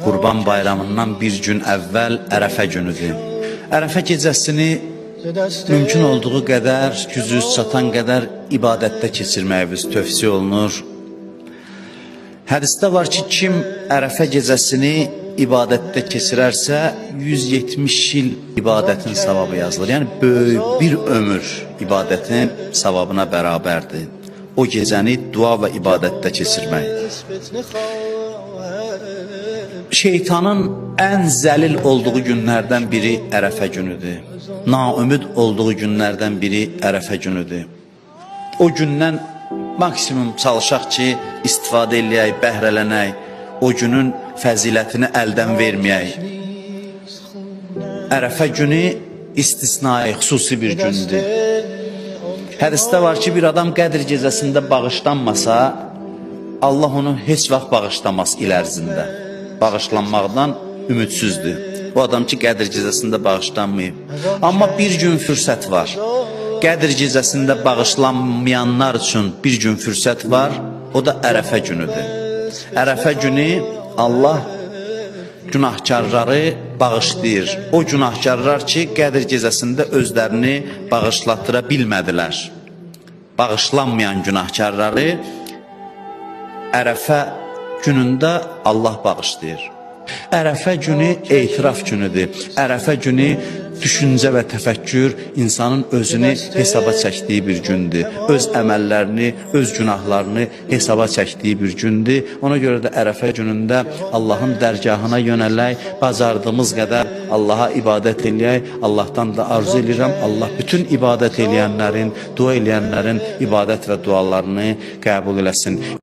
Qurban bayramından bir gün əvvəl Ərəfə günüdür. Ərəfə gecəsini mümkün olduğu qədər, gücünüz çatan qədər ibadətdə keçirməyiniz tövsiyə olunur. Hədisdə var ki, kim Ərəfə gecəsini ibadətdə keçirərsə, 170 il ibadətin savabı yazılır. Yəni, böyük bir ömür ibadətin savabına bərabərdir. O gecəni dua və ibadətdə keçirmək. Şeytanın ən zəlil olduğu günlərdən biri Ərəfə günüdür. Naümid olduğu günlərdən biri Ərəfə günüdür. O gündən maksimum çalışaq ki, istifadə eləyək, bəhrələnək, o günün fəzilətini əldən verməyək. Ərəfə günü istisnai, xüsusi bir gündür. Hədisdə var ki, bir adam Qədr gecəsində bağışlanmasa, Allah onu heç vaxt bağışlamaz il ərzində. Bağışlanmaqdan ümidsizdür. Bu adam ki, Qədr gecəsində bağışlanmayıb. Amma bir gün fürsət var. Qədr gecəsində bağışlanmayanlar üçün bir gün fürsət var. O da Ərəfə günüdür. Ərəfə günü Allah günahkarları bağışlayır. O günahkarlar ki, Qədr gecəsində özlərini bağışlatıra bilmədilər. Bağışlanmayan günahkarları Ərəfə günündə Allah bağışlayır. Ərəfə günü etiraf günüdür. Ərəfə günü düşüncə və təfəkkür insanın özünü hesaba çəkdiyi bir gündür. Öz əməllərini, öz günahlarını hesaba çəkdiyi bir gündür. Ona görə də Ərəfə günündə Allahın dərgahına yönələk, bacardığımız qədər Allaha ibadət eləyək. Allahdan da arzu edirəm, Allah bütün ibadət eləyənlərin, dua eləyənlərin ibadət və dualarını qəbul eləsin.